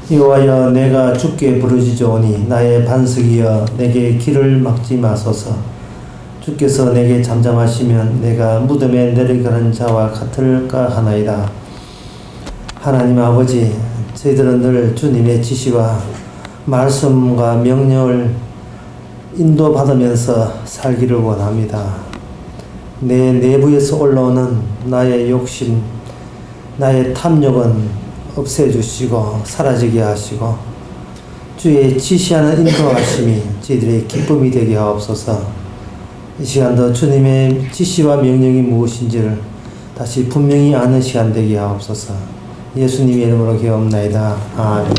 여호와여, 내가 주께 부르짖으오니 나의 반석이여 내게 길을 막지 마소서. 주께서 내게 잠잠하시면 내가 무덤에 내려가는 자와 같을까 하나이다. 하나님 아버지, 저희들은 늘 주님의 지시와 말씀과 명령을 인도받으면서 살기를 원합니다. 내 내부에서 올라오는 나의 욕심, 나의 탐욕은 없애주시고 사라지게 하시고 주의 지시하는 인도하심이 저희들의 기쁨이 되게 하옵소서. 이 시간도 주님의 지시와 명령이 무엇인지를 다시 분명히 아는 시간 되게 하옵소서. 예수님의 이름으로 기도합나이다. 아멘.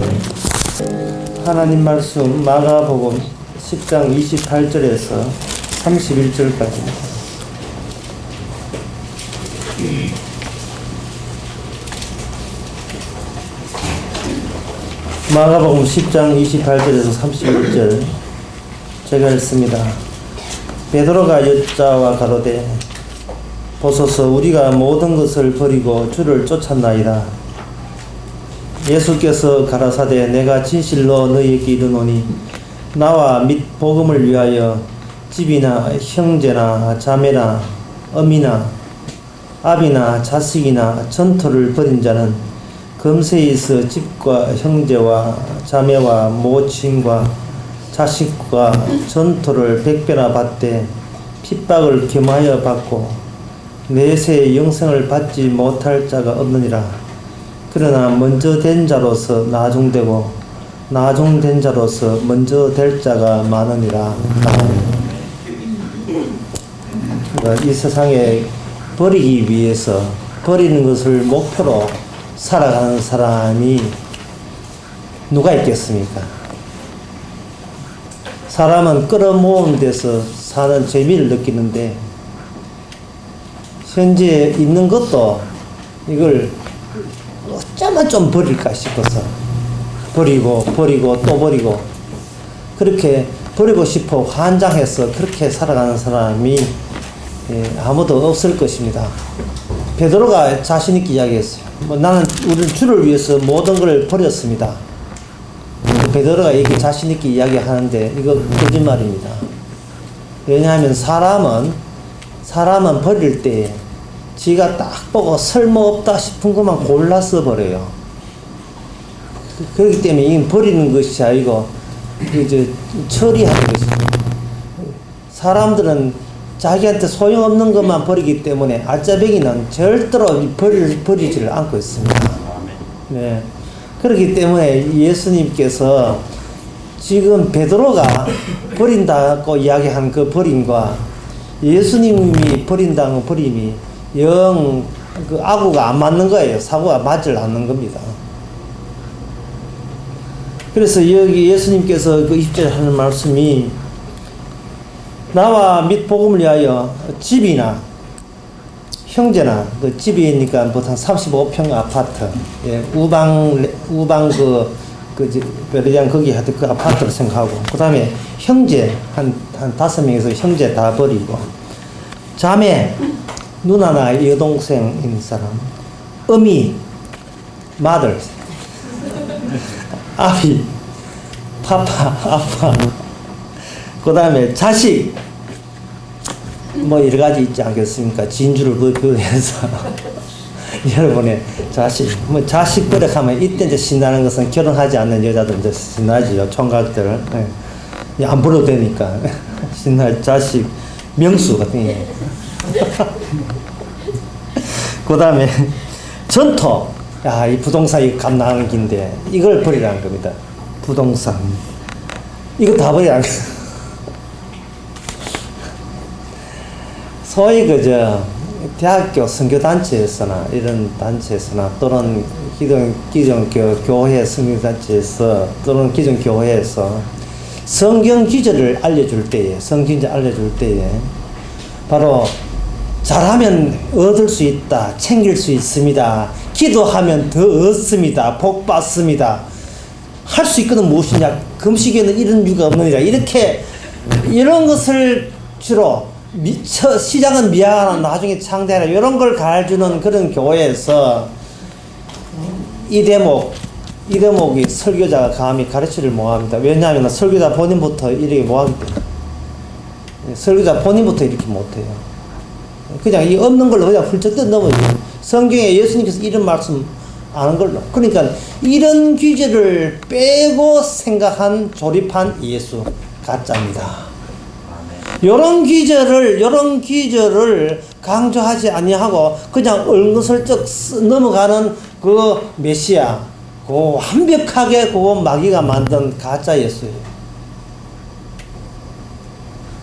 하나님 말씀 마가복음 10장 28절에서 31절까지입니다. 마가복음 10장 28절에서 31절 제가 읽습니다. 베드로가 여자와 가로되 보소서, 우리가 모든 것을 버리고 주를 쫓았나이다. 예수께서 가라사대 내가 진실로 너희에게 이르노니 나와 및 복음을 위하여 집이나 형제나 자매나 어미나 아비나 자식이나 전토를 벌인 자는 금세에서 집과 형제와 자매와 모친과 자식과 전토를 100배나 받되 핍박을 겸하여 받고 내세의 영생을 받지 못할 자가 없느니라. 그러나 먼저 된 자로서 나중되고 나중된 자로서 먼저 될 자가 많으니라. 그러니까 이 세상에 버리기 위해서 버리는 것을 목표로 살아가는 사람이 누가 있겠습니까? 사람은 끌어모은 데서 사는 재미를 느끼는데 현재 있는 것도 이걸 어쩌면 좀 버릴까 싶어서 버리고 또 버리고 그렇게 버리고 싶어 환장해서 그렇게 살아가는 사람이 아무도 없을 것입니다. 베드로가 자신 있게 이야기했어요. 나는 우리 주를 위해서 모든 걸 버렸습니다. 베드로가 이렇게 자신 있게 이야기하는데 이거 거짓말입니다. 왜냐하면 사람은 버릴 때 지가 딱 보고 쓸모없다 싶은 것만 골라서 버려요. 그렇기 때문에 이건 버리는 것이 아니고 이제 처리하는 것입니다. 사람들은 자기한테 소용없는 것만 버리기 때문에 알짜배기는 절대로 버리지를 않고 있습니다. 네. 그렇기 때문에 예수님께서 지금 베드로가 버린다고 이야기한 그 버림과 예수님이 버린다는 버림이 영 그 아구가 안 맞는 거예요. 사고가 맞질 않는 겁니다. 그래서 여기 예수님께서 그 입절하는 말씀이 나와 및 복음을 위하여 집이나 형제나 그 집이니까 보통 35평 아파트, 예, 우방 베르장 거기 하여튼 그 아파트를 생각하고 그 다음에 형제 한 5명에서 형제 다 버리고 자매 누나나 여동생인 사람, 어미 mother, 아비 파파 아빠, 그 다음에 자식 뭐 여러 가지 있지 않겠습니까? 진주를 부여해서 여러분의 자식, 뭐 자식 버려가면 이때 이제 신나는 것은 결혼하지 않는 여자들 이제 신나지요. 총각들. 예. 안 버려도 되니까 신날 자식, 명수 같은 게. 그 다음에 전토. 야, 이 부동산이 값 나가는 긴데 이걸 버리라는 겁니다. 부동산. 이거 다 버리라는 겁니다. 소위 대학교 선교단체에서나 이런 단체에서나 또는 기존 교회 선교단체에서 또는 기존 교회에서 성경 기저를 알려줄 때에 바로 잘하면 얻을 수 있다, 챙길 수 있습니다, 기도하면 더 얻습니다, 복 받습니다, 할 수 있거든 무엇이냐, 금식에는 이런 이유가 없느니라, 이런 것을 주로 시작은 미안하나 나중에 창대하라 이런 걸 가르쳐주는 그런 교회에서 이 대목이 설교자가 감히 가르치를 못합니다. 왜냐하면 설교자 본인부터 이렇게 못하기 때문에. 설교자 본인부터 이렇게 못해요. 그냥 이 없는 걸로 그냥 훌쩍 넘어져요. 성경에 예수님께서 이런 말씀 안 한 걸로. 그러니까 이런 귀절을 빼고 생각한 조립한 예수 가짜입니다. 요런 귀절을 강조하지 아니하고 그냥 은근슬쩍 넘어가는 그 메시아, 그 완벽하게 그 마귀가 만든 가짜 예수예요.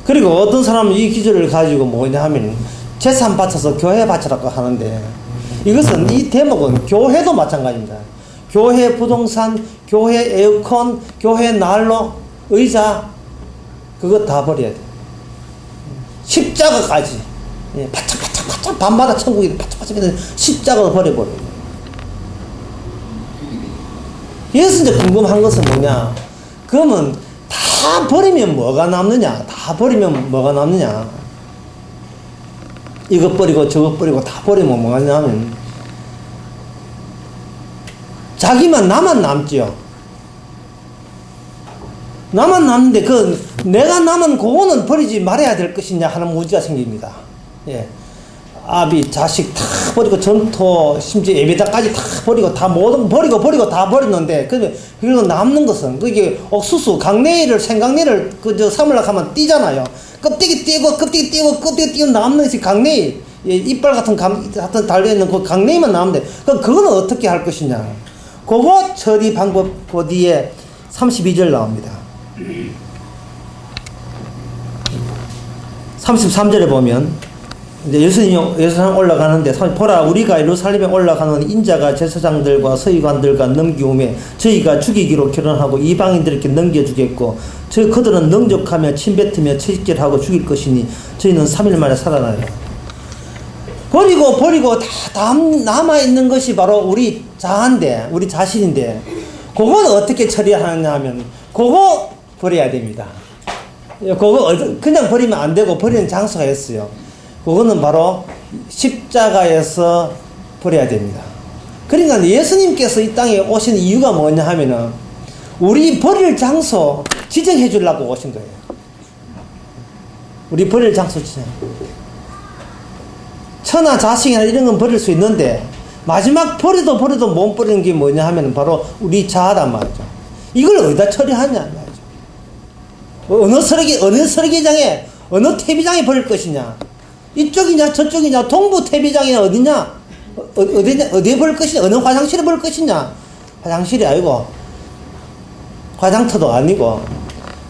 그리고 어떤 사람은 이 귀절을 가지고 뭐냐 하면 재산 바쳐서 교회 바치라고 하는데, 이것은 이 대목은 교회도 마찬가지입니다. 교회 부동산, 교회 에어컨, 교회 난로, 의자, 그거 다 버려야 돼. 십자가까지. 바짝바짝 밤마다 천국이 바짝바짝 십자가도 버려버려요. 예수 이제 궁금한 것은 뭐냐? 그러면 다 버리면 뭐가 남느냐? 다 버리면 뭐가 남느냐? 이것 버리고 저것 버리고 다 버리면 뭐가 남냐면 자기만 나만 남지요. 나만 남는데 내가 남은 그거는 버리지 말아야 될 것이냐 하는 문제가 생깁니다. 예. 아비, 자식 다 버리고 전토, 심지어 예배당까지 다 버리고 다 모든 버리고 다 버렸는데, 그리고 남는 것은 그게 옥수수, 강냉이를, 생강냉이를 삶으려고 하면 띄잖아요. 껍데기 띄고 남는 것이 강냉이, 예, 이빨 같은 달려있는 그 강냉이만 남는데, 그거는 어떻게 할 것이냐. 그거 처리 방법 그 뒤에 32절 나옵니다. 33절에 보면 이제 예수님 올라가는데, 보라 우리가 예루살렘에 올라가는 인자가 제사장들과 서기관들과 넘기우매 저희가 죽이기로 결론하고 이방인들에게 넘겨주겠고 그들은 능족하며 침뱉으며 채찍질하고 죽일 것이니 저희는 3일 만에 살아나요. 버리고 다 남아있는 것이 바로 우리 자아인데, 우리 자신인데, 그건 어떻게 처리하느냐 하면 그거 버려야 됩니다. 그거 그냥 버리면 안 되고 버리는 장소가 있어요. 그거는 바로 십자가에서 버려야 됩니다. 그러니까 예수님께서 이 땅에 오신 이유가 뭐냐 하면은 우리 버릴 장소 지정해 주려고 오신 거예요. 우리 버릴 장소 지정. 처나 자식이나 이런 건 버릴 수 있는데 마지막 버려도 못 버리는 게 뭐냐 하면 바로 우리 자아란 말이죠. 이걸 어디다 처리하냐 말이죠. 어느 설계장에, 어느 퇴비장에 버릴 것이냐. 이쪽이냐 저쪽이냐, 동부 퇴비장이냐 어디냐, 어디에 버릴 것이냐, 어느 화장실에 버릴 것이냐. 화장실이 아니고 화장터도 아니고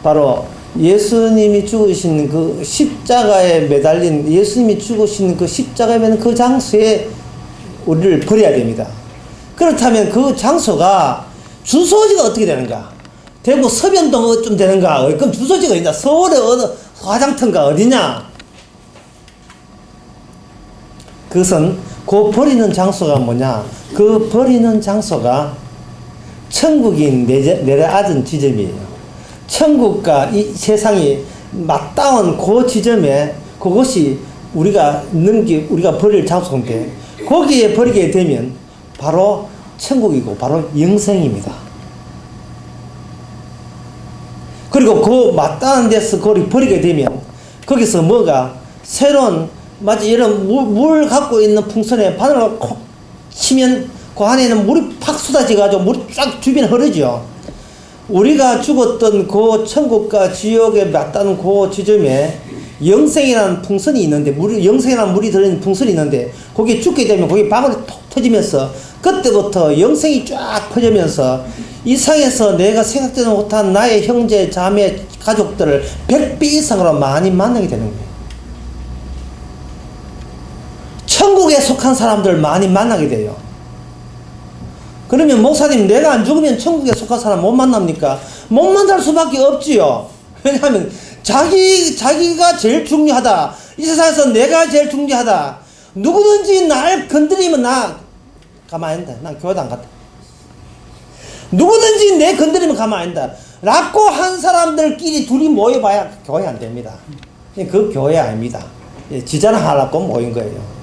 바로 예수님이 죽으신 그 십자가에 매달린, 예수님이 죽으신 그 십자가에 매달린 그 장소에 우리를 버려야 됩니다. 그렇다면 그 장소가 주소지가 어떻게 되는가? 대구 서변동 어쯤 되는가? 그럼 주소지가 있냐? 서울의 어느 화장터인가 어디냐? 그것은 그 버리는 장소가 뭐냐? 그 버리는 장소가 천국이 내려앉은 지점이에요. 천국과 이 세상이 맞닿은 그 지점에 그것이 우리가 버릴 장소인데, 거기에 버리게 되면 바로 천국이고 바로 영생입니다. 그리고 그 맞닿은 데서 그걸 버리게 되면 거기서 뭐가 새로운, 마치 이런 물 갖고 있는 풍선에 바늘을 콕 치면 그 안에는 물이 팍 쏟아져가지고 물이 쫙 주변에 흐르죠. 우리가 죽었던 그 천국과 지옥에 맞닿는 그 지점에 영생이라는 풍선이 있는데, 영생이라는 물이 들어있는 풍선이 있는데, 거기에 죽게 되면 거기 방울이 톡 터지면서 그때부터 영생이 쫙 퍼지면서 이 상에서 내가 생각지도 못한 나의 형제, 자매, 가족들을 100배 이상으로 많이 만나게 되는 거예요. 천국에 속한 사람들 많이 만나게 돼요. 그러면 목사님, 내가 안 죽으면 천국에 속한 사람 못 만납니까? 못 만날 수밖에 없지요. 왜냐하면 자기가 제일 중요하다. 이 세상에서 내가 제일 중요하다. 누구든지 날 건드리면 나 가만 안 된다. 난 교회도 안 갔다. 누구든지 내 건드리면 가만 안 된다. 라고 한 사람들끼리 둘이 모여봐야 교회 안 됩니다. 그 교회 아닙니다. 지자랑 하려고 모인 거예요.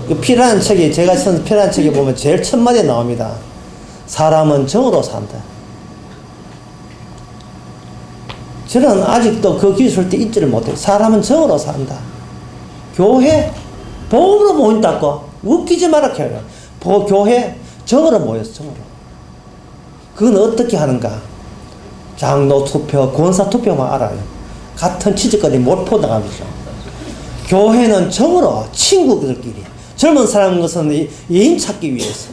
그 피라는 책에, 제가 쓴 피라는 책에 보면 제일 첫 마디에 나옵니다. 사람은 정으로 산다. 저는 아직도 그 기술도 잊지를 못해요. 사람은 정으로 산다. 교회, 복음으로 모인다고. 웃기지 마라, 해요. 교회, 정으로 모였어, 정으로. 그건 어떻게 하는가? 장로 투표, 권사 투표만 알아요. 같은 취직거리 못 포당하죠. 교회는 정으로, 친구들끼리. 젊은 사람인 것은 예인 찾기 위해서.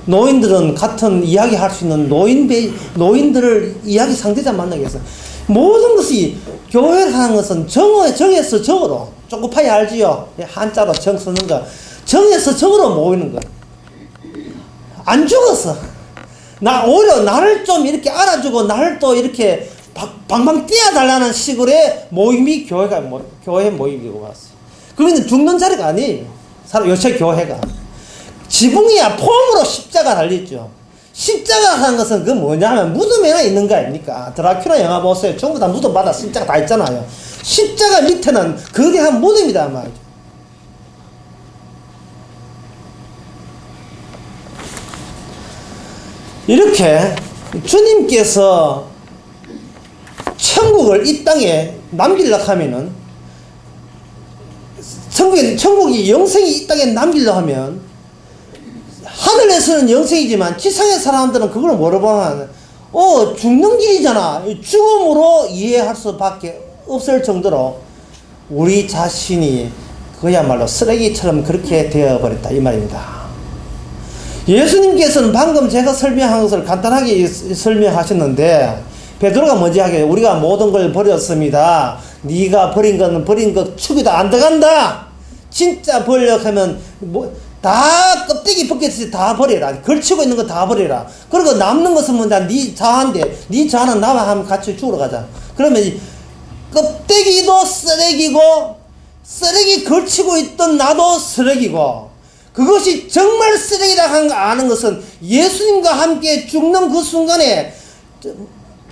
노인들은 같은 이야기 할 수 있는 노인들을 이야기 상대자 만나기 위해서. 모든 것이, 교회를 하는 것은 정에서 정으로. 쪼꼬파이 알지요? 한자로 정 쓰는 거. 정에서 정으로 모이는 거. 안 죽었어. 오히려 나를 좀 이렇게 알아주고, 나를 또 이렇게 방방 뛰어달라는 식으로의 모임이 교회 모임이고 왔어요. 그러면 죽는 자리가 아니에요. 요새 교회가. 지붕이야, 폼으로 십자가 달렸죠. 십자가 하는 것은 그 뭐냐면 무덤에나 있는 거 아닙니까? 드라큘라 영화 보세요. 전부 다 무덤마다 십자가 다 있잖아요. 십자가 밑에는 거대한 무덤이다 말이죠. 이렇게 주님께서 천국을 이 땅에 남기려고 하면은, 천국이 영생이 이 땅에 남기려고 하면, 하늘에서는 영생이지만 지상의 사람들은 그걸 모르보면 죽는 길이잖아. 죽음으로 이해할 수밖에 없을 정도로 우리 자신이 그야말로 쓰레기처럼 그렇게 되어버렸다 이 말입니다. 예수님께서는 방금 제가 설명한 것을 간단하게 설명하셨는데, 베드로가 먼저 하게, 우리가 모든 걸 버렸습니다. 네가 버린 건 버린 것 축이다 안 들어간다. 진짜 버리려고 하면 다 껍데기 벗겼을 때 다 버려라. 걸치고 있는 거 다 버려라. 그리고 남는 것은 뭐냐, 네 자아인데, 네 자아는 나와 하면 같이 죽으러 가자. 그러면 껍데기도 쓰레기고, 쓰레기 걸치고 있던 나도 쓰레기고, 그것이 정말 쓰레기라 하는 거 아는 것은 예수님과 함께 죽는 그 순간에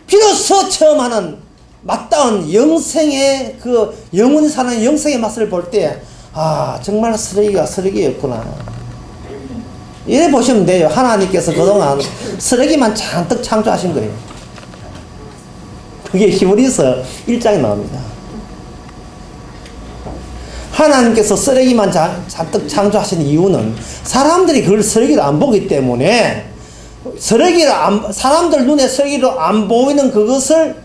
비로소 처음 하는 맞다운 영생의 그 영원히 사는 영생의 맛을 볼 때, 정말 쓰레기가 쓰레기였구나. 이래 보시면 돼요. 하나님께서 그동안 쓰레기만 잔뜩 창조하신 거예요. 그게 히브리서 1장에 나옵니다. 하나님께서 쓰레기만 잔뜩 창조하신 이유는 사람들이 그걸 쓰레기를 안 보기 때문에, 사람들 눈에 쓰레기로 안 보이는 그것을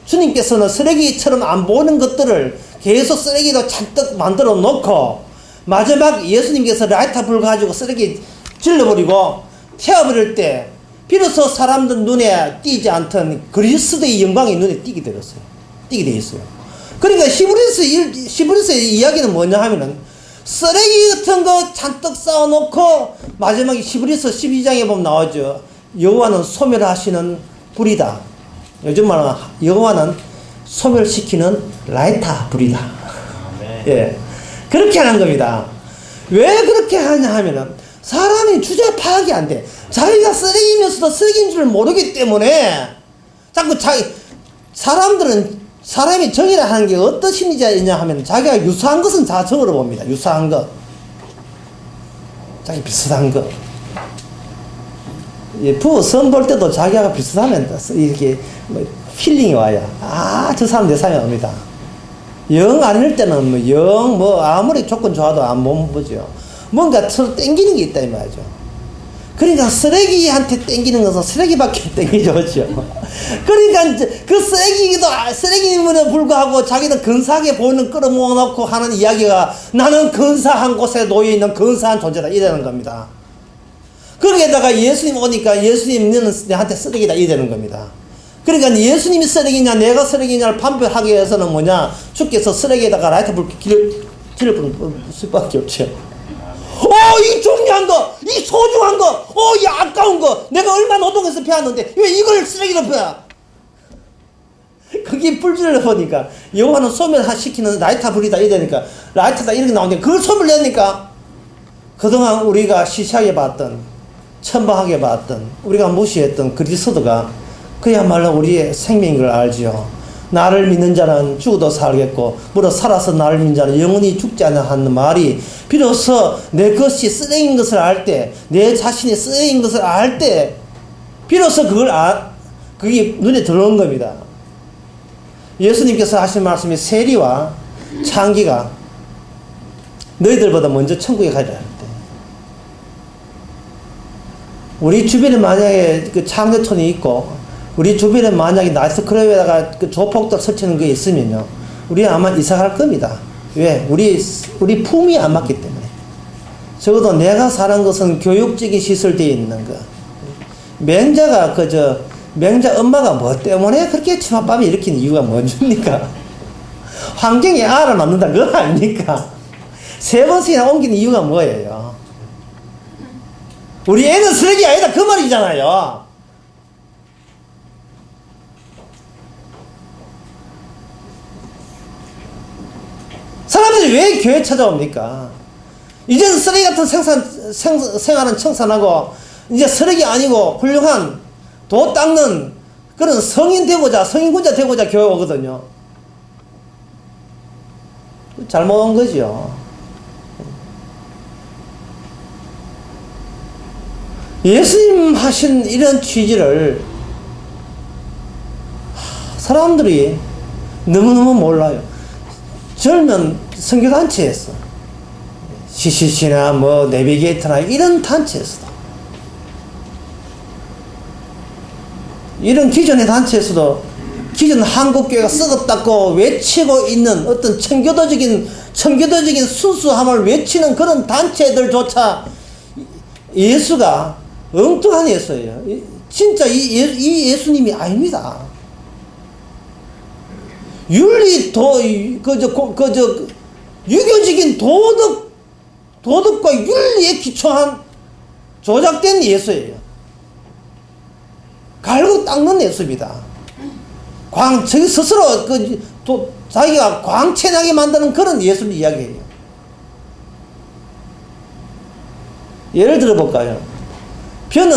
주님께서는 쓰레기처럼 안 보이는 것들을 계속 쓰레기로 잔뜩 만들어 놓고, 마지막 예수님께서 라이터 불 가지고 쓰레기 질러버리고 태워버릴 때 비로소 사람들 눈에 띄지 않던 그리스도의 영광이 눈에 띄게 되어 있어요. 그러니까 히브리서의 이야기는 뭐냐 하면은, 쓰레기 같은 거 잔뜩 쌓아놓고 마지막에 히브리서 12장에 보면 나오죠. 여호와는 소멸하시는 불이다. 요즘 말하면 여호와는 소멸시키는 라이터 불이다. 예, 그렇게 하는 겁니다. 왜 그렇게 하냐 하면은, 사람이 주제 파악이 안 돼. 자기가 쓰레기면서도 쓰레기인 줄 모르기 때문에 자꾸 사람이 정이라 하는 게 어떤 심리자이냐 하면, 자기가 유사한 것은 다 정으로 봅니다. 유사한 것, 자기 비슷한 것. 부부 선 볼 때도 자기가 비슷하면 이렇게 힐링이 와요. 저 사람 내 사람이 옵니다. 영 아닐 때는 아무리 조건 좋아도 안 보죠. 뭔가 서로 땡기는 게 있다 이 말이죠. 그러니까 쓰레기한테 땡기는 것은 쓰레기밖에 땡기죠. 그러니까 그 쓰레기임에도 불구하고 자기는 근사하게 보이는 끌어모아놓고 하는 이야기가, 나는 근사한 곳에 놓여있는 근사한 존재다 이러는 겁니다. 거기에다가 예수님 오니까 예수님은 내한테 쓰레기다 이러는 겁니다. 그러니까 예수님이 쓰레기냐 내가 쓰레기냐를 판별하기 위해서는 뭐냐, 주께서 쓰레기에다가 라이터 불 길을 수밖에 없죠. 이 중요한 거, 이 소중한 거, 이 아까운 거, 내가 얼마나 노동해서 배웠는데 왜 이걸 쓰레기로 배워? 거기에 불질러 보니까 여호와는 소멸시키는 라이터 불이다 이러니까, 라이터다 이렇게 나오는데 그걸 소멸내니까 그동안 우리가 시시하게 봤던, 천박하게 봤던, 우리가 무시했던 그리스도가 그야말로 우리의 생명인 걸 알지요. 나를 믿는 자는 죽어도 살겠고 무릇 살아서 나를 믿는 자는 영원히 죽지 않아 하는 말이 비로소 내 것이 쓰레기인 것을 알 때, 내 자신이 쓰레기인 것을 알 때 비로소 그게 눈에 들어오는 겁니다. 예수님께서 하신 말씀이 세리와 창기가 너희들보다 먼저 천국에 가리라 할 때, 우리 주변에 만약에 그 창조촌이 있고 우리 주변에 만약에 나이트클럽에다가 그 조폭들 설치는 게 있으면요, 우리 아마 이사 갈 겁니다. 왜? 우리 품이 안 맞기 때문에. 적어도 내가 사는 것은 교육적인 시설되어 있는 거. 맹자 엄마가 뭐 때문에 그렇게 치맛밥이 일으키는 이유가 뭔입니까? 환경에 알아 낳는다 그거 아닙니까? 3번씩이나 옮기는 이유가 뭐예요? 우리 애는 쓰레기 아니다 그 말이잖아요. 사람들이 왜 교회 찾아옵니까? 이제는 쓰레기 같은 생활은 청산하고 이제 쓰레기 아니고 훌륭한 도 닦는 그런 성인군자 되고자 교회 오거든요. 잘못 온 거죠. 예수님 하신 이런 취지를 사람들이 너무너무 몰라요. 젊은 선교단체에서 CCC나 뭐 내비게이터나 이런 단체에서도, 이런 기존의 단체에서도 기존 한국교회가 썩었다고 외치고 있는 어떤 청교도적인 순수함을 외치는 그런 단체들조차 예수가 엉뚱한 예수예요. 진짜 이 예수님이 아닙니다. 유교적인 도덕과 윤리에 기초한 조작된 예수예요. 갈고 닦는 예수입니다. 자기 스스로 자기가 광채나게 만드는 그런 예수를 이야기해요. 예를 들어 볼까요? 병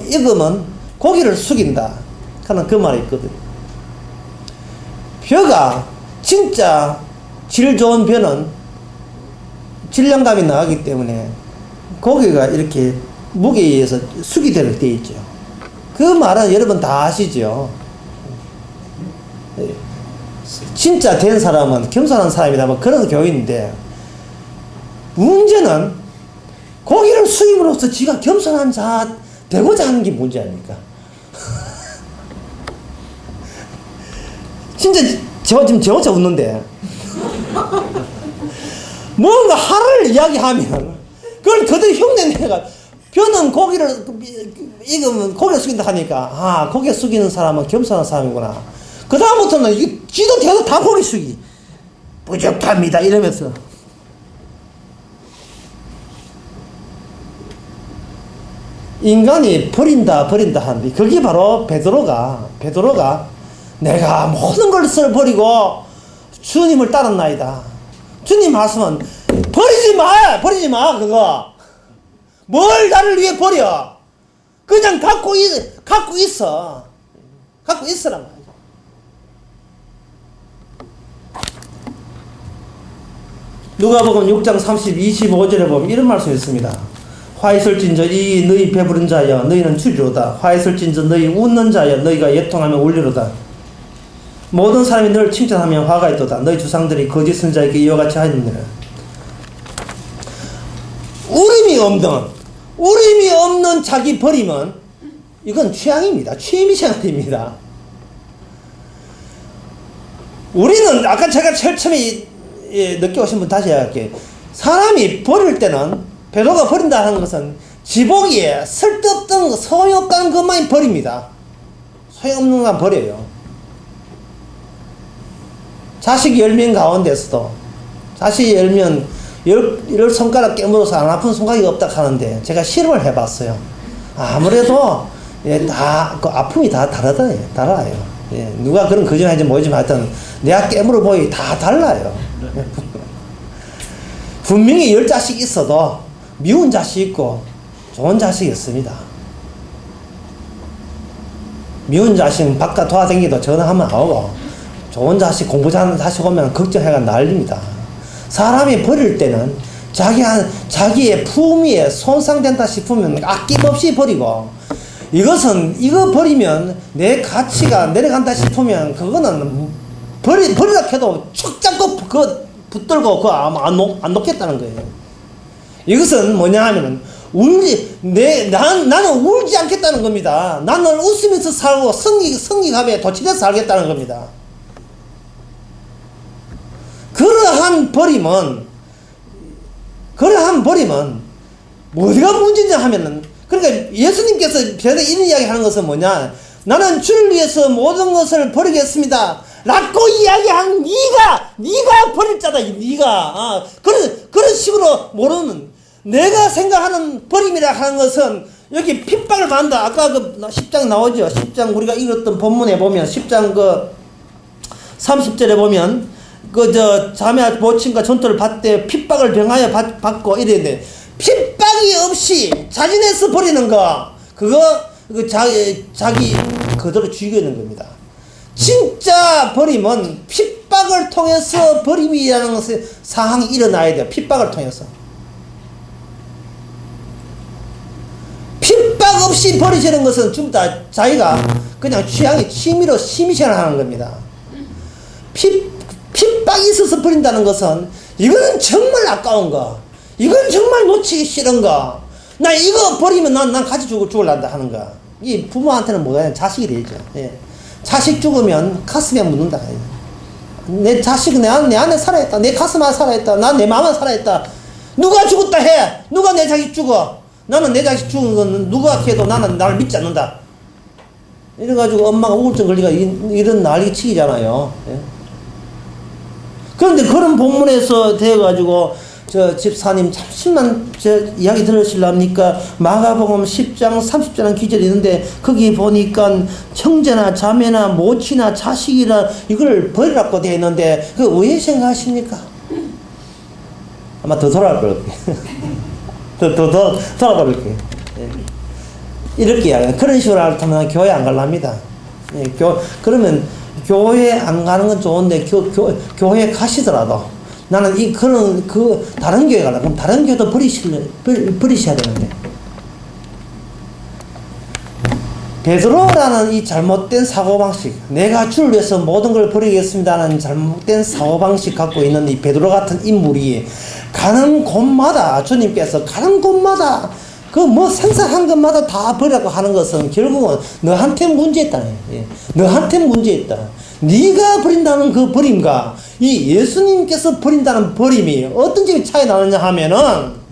익으면 고기를 숙인다 하는 그 말이 있거든요. 벼가 진짜 질 좋은 벼는 질량감이 나기 때문에 고기가 이렇게 무게에 의해서 숙이 되는 때 있죠. 그 말은 여러분 다 아시죠? 진짜 된 사람은 겸손한 사람이다 뭐 그런 교인인데, 문제는 고기를 숙임으로써 지가 겸손한 자 되고자 하는 게 문제 아닙니까? 진짜 지금 저 혼자 웃는데 뭔가 하를 이야기하면 그걸 그대로 흉내내가 벼는 고기를 익으면 고기를 숙인다 하니까 고기 숙이는 사람은 겸손한 사람이구나. 그 다음부터는 지도 대도 다 고기 숙이 부족합니다 이러면서. 인간이 버린다 하는데 그게 바로 베드로가 내가 모든 것을 버리고 주님을 따랐나이다. 주님 말씀은 버리지 마 그거. 뭘 나를 위해 버려. 그냥 갖고 있어란 말이야. 누가복음 6장 25절에 보면 이런 말씀이 있습니다. 화 있을진저 이 너희 배부른 자여 너희는 주리로다. 화 있을진저 너희 웃는 자여 너희가 예통하면 울리로다. 모든 사람이 너를 칭찬하면 화가 있도다. 너희 조상들이 거짓 선자에게 이와 같이 하였느니라. 우림이 없는 자기 버림은 이건 취향입니다. 취미 생활입니다. 우리는 아까 제가 제일 처음에 늦게 오신 분 다시 이야기할게요. 사람이 버릴 때는 베드로가 버린다 하는 것은 지복이에 쓸데없던 소용없다는 것만 버립니다. 소용없는 건 버려요. 자식이 10명 가운데서도 자식이 10명 10손가락 깨물어서 안 아픈 손가락이 없다 하는데 제가 실험을 해봤어요. 아무래도 그 아픔이 다 달라요. 누가 그런 거짓말인지 모르지만 하여튼 내가 깨물어 보이 다 달라요. 분명히 10자식 있어도 미운 자식 있고 좋은 자식이 있습니다. 미운 자식 바깥 돌아다니기도 전화하면 안 오고, 좋은 자식 공부 잘하는 자식 오면 걱정해가 난립니다. 사람이 버릴 때는 자기의 품위에 손상된다 싶으면 아낌없이 버리고, 이거 버리면 내 가치가 내려간다 싶으면 그거는 버리라 해도 촉 잡고 붙들고 그거 아마 안 놓겠다는 거예요. 이것은 뭐냐 하면은 나는 울지 않겠다는 겁니다. 나는 웃으면서 살고 성리갑에 도취돼서 살겠다는 겁니다. 그러한 버림은 뭐가 문제냐 하면은, 그러니까 예수님께서 저희가 이런 이야기 하는 것은 뭐냐, 나는 주를 위해서 모든 것을 버리겠습니다 라고 이야기한 네가 버릴 자다. 네가 그런 식으로 모르는, 내가 생각하는 버림이라 하는 것은 여기 핍박을 받는다. 아까 그 10장 나오죠. 10장 우리가 읽었던 본문에 보면 10장 30절에 보면 자매 모친과 전투를 받되 핍박을 병하여 받고 이랬는데, 핍박이 없이 자진해서 버리는 거, 자기 그대로 죽이는 겁니다. 진짜 버림은 핍박을 통해서 버림이라는 것의 상황이 일어나야 돼요. 핍박을 통해서. 핍박 없이 버리시는 것은 전부 다 자기가 그냥 취향이 취미로 심의생활 하는 겁니다. 핍박이 있어서 버린다는 것은 이거는 정말 아까운 거, 이건 정말 놓치기 싫은 거, 나 이거 버리면 난 같이 죽을란다 하는 거. 이 부모한테는 뭐야? 자식이 되죠. 예. 자식 죽으면 가슴에 묻는다. 내 자식은 내 안에 살아있다. 내 가슴 안에 살아있다. 난 내 마음 안에 살아있다. 누가 죽었다 해. 누가 내 자식 죽어. 나는 내 자식 죽은 건 누가 해도 나는 나를 믿지 않는다. 이래가지고 엄마가 우울증 걸리가 이런 난리치기잖아요. 예. 그런데 그런 본문에서 돼가지고 저 집사님 잠시만 이야기 들으실랍니까? 마가복음 10장 30절은 기절이 있는데 거기 보니까 형제나 자매나 모치나 자식이나 이걸 버리라고 되어 있는데 그 왜 생각하십니까? 아마 더 돌아갈 거예요. 더 돌아볼 거예요. 이렇게 이야기해요. 그런 식으로 하면 교회 안 갈랍니다. 그러면 교회 안 가는 건 좋은데 교회 가시더라도 나는 다른 교회 가라. 그럼 다른 교회도 버리셔야 되는데. 베드로라는 이 잘못된 사고방식, 내가 주를 위해서 모든 걸 버리겠습니다라는 잘못된 사고방식 갖고 있는 이 베드로 같은 인물이 가는 곳마다, 주님께서 가는 곳마다 생산한 것마다 다 버리라고 하는 것은 결국은 너한테 문제 있다. 예. 너한테 문제 있다. 네가 버린다는 그 버림과 이 예수님께서 버린다는 버림이 어떤 점이 차이 나느냐 하면은,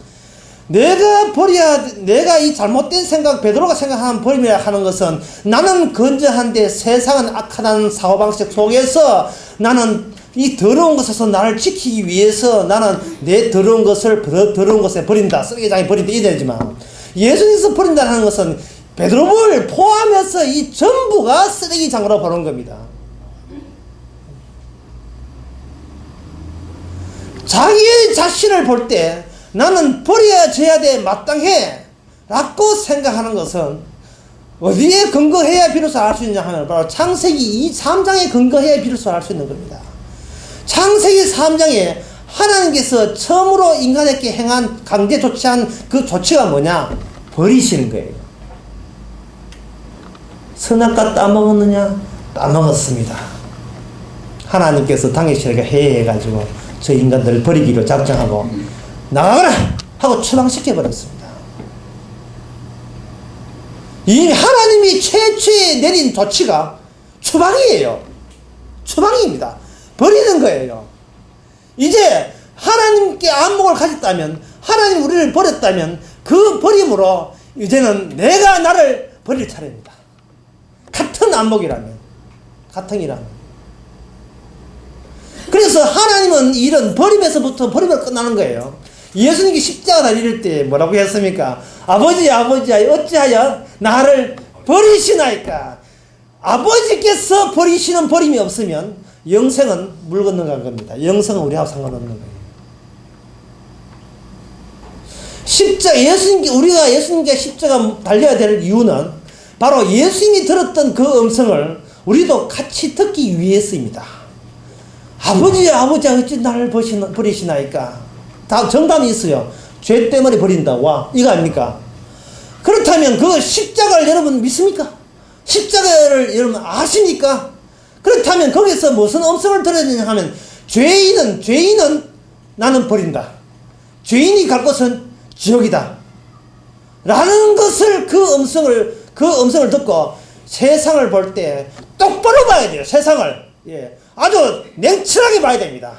내가 이 잘못된 생각, 베드로가 생각하는 버림이라 하는 것은 나는 건전한데 세상은 악하다는 사고방식 속에서 나는 이 더러운 것에서 나를 지키기 위해서 나는 내 더러운 것에 버린다. 쓰레기장에 버린다. 이래야 되지만, 예수님께서 버린다는 것은 베드로를 포함해서 이 전부가 쓰레기장으로 보는 겁니다. 자기 자신을 볼 때 나는 버려져야 돼, 마땅해 라고 생각하는 것은 어디에 근거해야 비로소 알 수 있냐 하면 바로 창세기 3장에 근거해야 비로소 알 수 있는 겁니다. 창세기 3장에 하나님께서 처음으로 인간에게 행한 강제 조치한 그 조치가 뭐냐? 버리시는 거예요. 선악과 따먹었느냐? 따먹었습니다. 하나님께서 당신에게 해가지고 저 인간들을 버리기로 작정하고 나가거라! 하고 추방시켜버렸습니다. 이 하나님이 최초에 내린 조치가 추방이에요. 추방입니다. 버리는 거예요. 이제 하나님께 안목을 가졌다면, 하나님 우리를 버렸다면 그 버림으로 이제는 내가 나를 버릴 차례입니다. 같은 안목이라면, 같은 이라면. 그래서 하나님은 이런 버림에서부터 버림을 끝나는 거예요. 예수님이 십자가 달릴 때 뭐라고 했습니까? 아버지 어찌하여 나를 버리시나이까? 아버지께서 버리시는 버림이 없으면 영생은 물 건너간 겁니다. 영생은 우리하고 상관없는 거예요. 우리가 예수님께 십자가 달려야 될 이유는 바로 예수님이 들었던 그 음성을 우리도 같이 듣기 위해서입니다. 아버지야, 어찌 나를 버리시나이까? 다 정답이 있어요. 죄 때문에 버린다. 와, 이거 아닙니까? 그렇다면 그 십자가를 여러분 믿습니까? 십자가를 여러분 아십니까? 그렇다면 거기서 무슨 음성을 들어야 되냐 하면, 죄인은 나는 버린다. 죄인이 갈 곳은 지옥이다. 라는 것을 그 음성을 듣고 세상을 볼 때 똑바로 봐야 돼요. 세상을. 예. 아주 냉철하게 봐야 됩니다.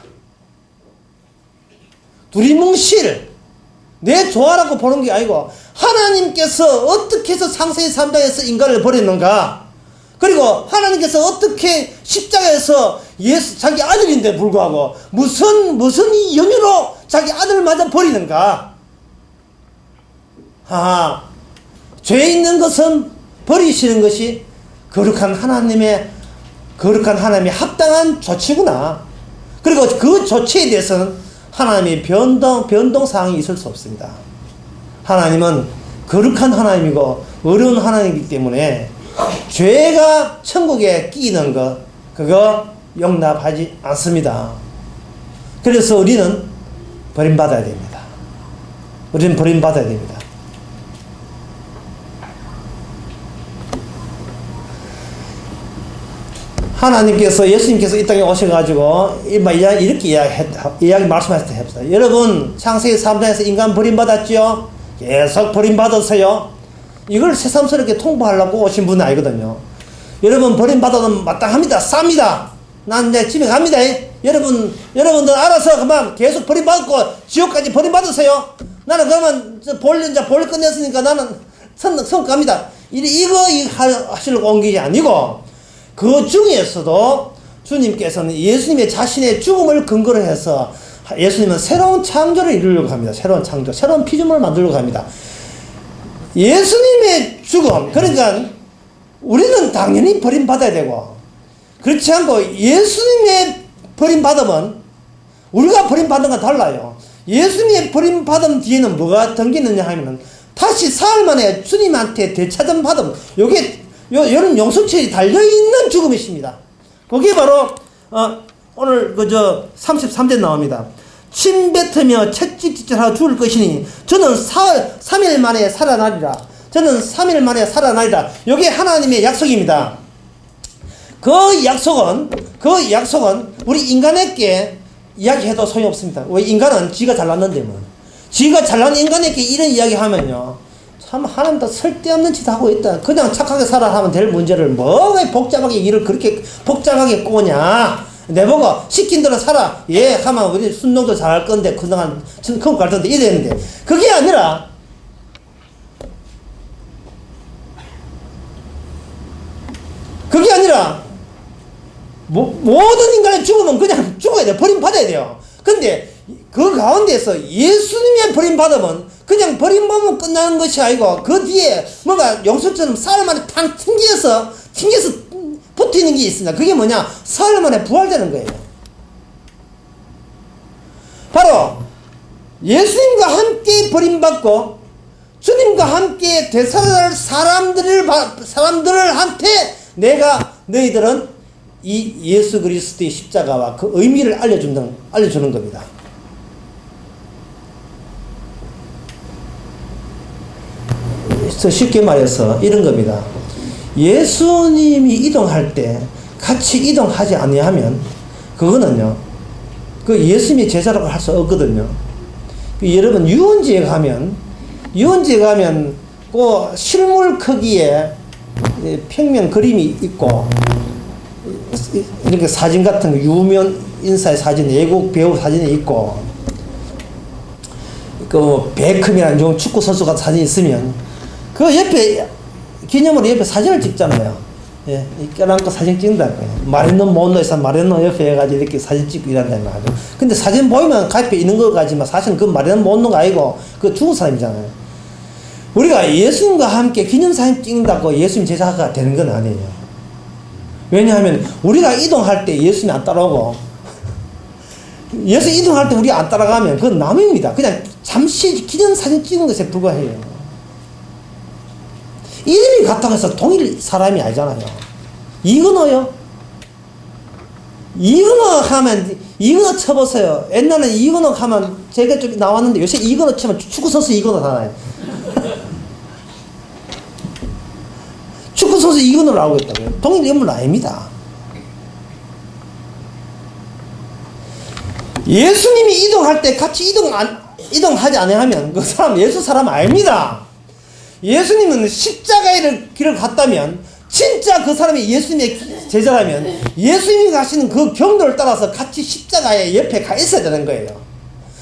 두리뭉실 내 좋아라고 보는 게 아니고, 하나님께서 어떻게 해서 창세기 3장에서 인간을 버렸는가, 그리고 하나님께서 어떻게 십자가에서 자기 아들인데 불구하고 무슨 연유로 자기 아들마저 버리는가. 죄 있는 것은 버리시는 것이 거룩한 하나님의 합당한 조치구나. 그리고 그 조치에 대해서는 하나님의 변동 사항이 있을 수 없습니다. 하나님은 거룩한 하나님이고 어려운 하나님이기 때문에 죄가 천국에 끼이는 것, 그거 용납하지 않습니다. 그래서 우리는 버림받아야 됩니다. 우리는 버림받아야 됩니다. 하나님께서, 예수님께서 이 땅에 오셔가지고 이렇게 말씀하셨다 합시다. 여러분, 창세기 3장에서 인간 버림받았죠? 계속 버림받았어요. 이걸 새삼스럽게 통보하려고 오신 분은 아니거든요. 여러분, 버림받아도 마땅합니다. 쌉니다. 난 이제 집에 갑니다. 여러분들 알아서 그만 계속 버림받고 지옥까지 버림받으세요. 나는 그러면 볼 끝냈으니까 나는 선 갑니다. 이거 하시려고 온 게 아니고, 그 중에서도 주님께서는 예수님의 자신의 죽음을 근거로 해서 예수님은 새로운 창조를 이루려고 합니다. 새로운 창조, 새로운 피조물을 만들려고 합니다. 예수님의 죽음, 그러니까 우리는 당연히 버림받아야 되고, 그렇지 않고 예수님의 버림받음은 우리가 버림받은 건 달라요. 예수님의 버림받음 뒤에는 뭐가 담기느냐 하면은 다시 사흘 만에 주님한테 되찾음 받음, 이런 용서철이 달려있는 죽음이십니다. 그게 바로 오늘 33절 나옵니다. 침 뱉으며 채찍질하여 죽을 것이니 저는 3일 만에 살아나리라. 저는 3일 만에 살아나리라. 이게 하나님의 약속입니다. 그 약속은 우리 인간에게 이야기해도 소용이 없습니다. 왜? 인간은 지가 잘났는데 뭐. 지가 잘난 인간에게 이런 이야기 하면요, 참 하나님도 쓸데없는 짓 하고 있다. 그냥 착하게 살아 하면 될 문제를 뭐가 복잡하게 일을 그렇게 복잡하게 꼬냐. 내보고 시킨 대로 살아. 예, 하면 우리 순종도 잘할 건데 그동안 천국 갈 텐데 이랬는데, 그게 아니라 모든 인간의 죽음은 그냥 죽어야 돼요. 버림받아야 돼요. 근데 그 가운데서 예수님의 버림받음은 그냥 버림받으면 끝나는 것이 아니고, 그 뒤에 뭔가 용수처럼 사흘 만에 탕 튕겨서 붙이는 게 있습니다. 그게 뭐냐? 사흘 만에 부활되는 거예요. 바로 예수님과 함께 버림받고 주님과 함께 되살아날 사람들한테 너희들은 이 예수 그리스도의 십자가와 그 의미를 알려주는 겁니다. 쉽게 말해서 이런 겁니다. 예수님이 이동할 때 같이 이동하지 아니하면 그거는요, 그 예수님의 제자라고 할 수 없거든요. 여러분, 유원지에 가면 그 실물 크기에 평면 그림이 있고, 이렇게 사진 같은 거, 유명 인사의 사진, 외국 배우 사진이 있고, 그 베컴이라는 축구 선수 같은 사진이 있으면 그 옆에 기념으로 옆에 사진을 찍잖아요. 예, 껴안고 사진 찍는다는 거예요. 마리노 몬노에서 마리노 옆에 해가지고 이렇게 사진 찍고 이런다는 말이죠. 근데 사진 보이면 가입에 있는 거 같지만 사실은 그 마리노 몬노가 아니고 그 죽은 사람이잖아요. 우리가 예수님과 함께 기념사진 찍는다고 예수님 제자가 되는 건 아니에요. 왜냐하면 우리가 이동할 때 예수님이 안 따라오고, 예수 이동할 때 우리가 안 따라가면 그건 남입니다. 그냥 잠시 기념사진 찍은 것에 불과해요. 이름이 같다고 해서 동일 사람이 아니잖아요. 이근호요? 이근호 하면, 이근호 쳐보세요. 옛날에 이근호 하면 제가 좀 나왔는데 요새 이근호 치면 축구선수 이근호 나와요. 축구선수 이근호를 알고 있다고요. 동일 인물 아닙니다. 예수님이 이동할 때 같이 이동하지 않으면 그 사람 예수 사람 아닙니다. 예수님은 십자가의 길을 갔다면, 진짜 그 사람이 예수님의 제자라면 예수님이 가시는 그 경로를 따라서 같이 십자가의 옆에 가 있어야 되는 거예요.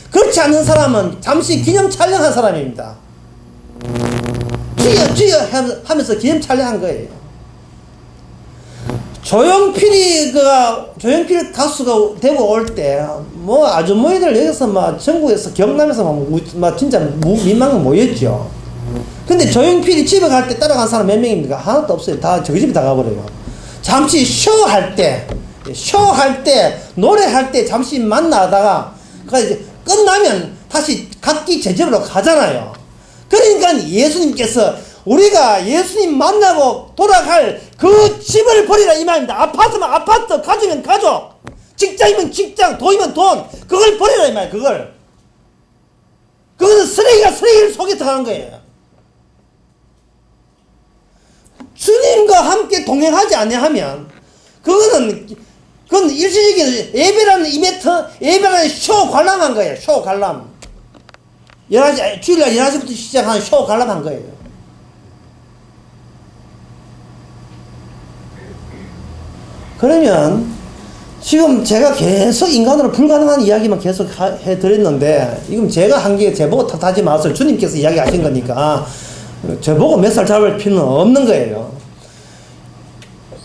그렇지 않은 사람은 잠시 기념 촬영한 사람입니다. 주여 주여 하면서 기념 촬영한 거예요. 조용필 가수가 되고 올 때, 뭐, 아주머니들 여기서 막 전국에서 경남에서 막 진짜 민망한 모였죠. 근데 조용필이 집에 갈 때 따라간 사람 몇 명입니까? 하나도 없어요. 다 저기 집에 다 가버려요. 잠시 쇼할 때, 노래할 때 잠시 만나다가, 이제 끝나면 다시 각기 제 집으로 가잖아요. 그러니까 예수님께서 우리가 예수님 만나고 돌아갈 그 집을 버리라 이 말입니다. 아파트면 아파트, 가족이면 가족, 직장이면 직장, 돈이면 돈, 그걸 버리라 이 말이에요. 그것은 쓰레기가 쓰레기를 속에 들어가는 거예요. 주님과 함께 동행하지 아니하면 그건 일시적인 예배라는 이벤트, 예배라는 쇼 관람한 거예요. 쇼 관람. 주일날 11시부터 시작하는 쇼 관람한 거예요. 그러면 지금 제가 계속 인간으로 불가능한 이야기만 계속 해드렸는데, 이건 제가 한 게 제보고 탓하지 마세요. 주님께서 이야기하신 거니까 저보고 몇 살 잡을 필요는 없는 거예요.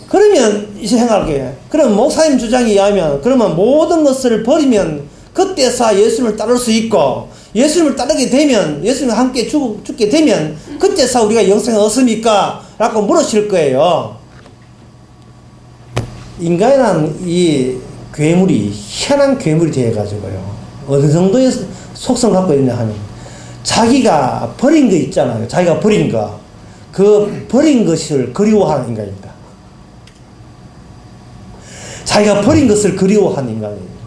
그러면 이 생각에, 그럼 목사님 주장에 의하면 그러면 모든 것을 버리면 그때서 예수님을 따를 수 있고, 예수님을 따르게 되면, 예수님과 함께 죽게 되면 그때서 우리가 영생을 얻습니까? 라고 물으실 거예요. 인간이란 이 괴물이 희한한 괴물이 되어가지고요, 어느 정도의 속성을 갖고 있냐 하면, 자기가 버린 거 있잖아요. 자기가 버린 거, 그 버린 것을 그리워하는 인간입니다. 자기가 버린 것을 그리워하는 인간이에요.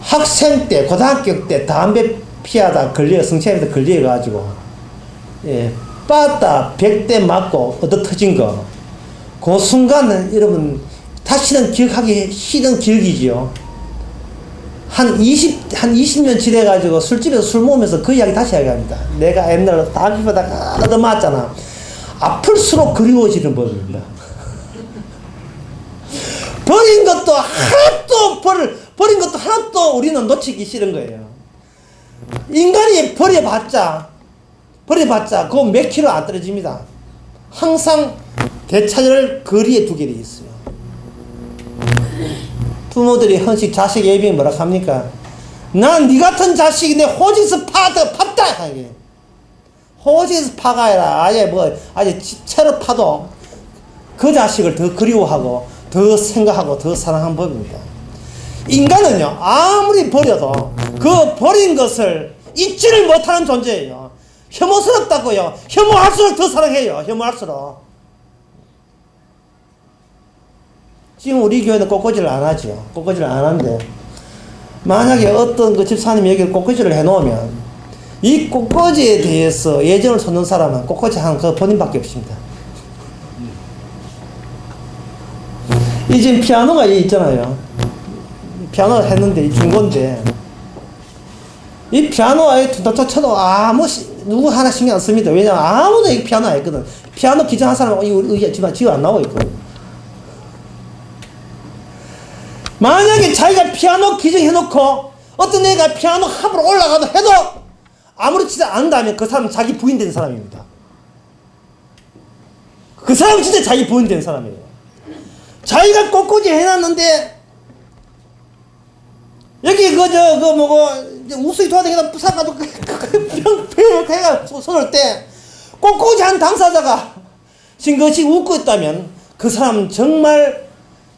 학생 때, 고등학교 때 담배 피하다 성추행에다 걸려가지고, 빠따 100대 맞고 얻어 터진 거, 그 순간은 여러분 다시는 기억하기 싫은 기억이지요. 한 20년 지내가지고 술집에서 술 먹으면서 그 이야기 다시 이야기합니다. 내가 옛날에 담배 피다가 얻어 맞았잖아. 아플수록 그리워지는 법입니다. 버린 것도 하나도 우리는 놓치기 싫은 거예요. 인간이 버려봤자 그거 몇 킬로 안 떨어집니다. 항상 대차를 거리에 두게 돼 있어요. 부모들이 헌식 자식 예비에 뭐라 합니까? 난 네 같은 자식이 내 호직에서 팠다 하게. 호직에서 파가 아니라 아예 채로 파도 그 자식을 더 그리워하고 더 생각하고 더 사랑한 법입니다. 인간은요, 아무리 버려도 그 버린 것을 잊지를 못하는 존재예요. 혐오스럽다고요. 혐오할수록 더 사랑해요. 혐오할수록. 지금 우리 교회는 꽃꽂이를 안 하죠. 꽃꽂이를 안 하는데, 만약에 어떤 그 집사님이 여기 꽃꽂이를 해놓으면 이 꽃꽂이에 대해서 예정을 솟는 사람은 꽃꽂이 하는 그 본인밖에 없습니다. 이 지금 피아노가 있잖아요. 피아노를 했는데 중고인데, 이 피아노에 툭툭 쳐도 누구 하나 신경 안 씁니다. 왜냐면 아무도 이 피아노 안 했거든. 피아노 기증한 사람은 우리 지금 안 나오고 있거든. 만약에 자기가 피아노 기증해놓고 어떤 애가 피아노 합으로 올라가도 해도 아무렇지도 않다면 그 사람은 자기 부인 된 사람입니다. 그 사람은 진짜 자기 부인 된 사람이에요. 자기가 꽃꽂이 해놨는데 여기 우수이 도와다니다 부사가지고 해가 손을 때 꽃꽂이 한 당사자가 싱긋이 웃고 있다면 그 사람은 정말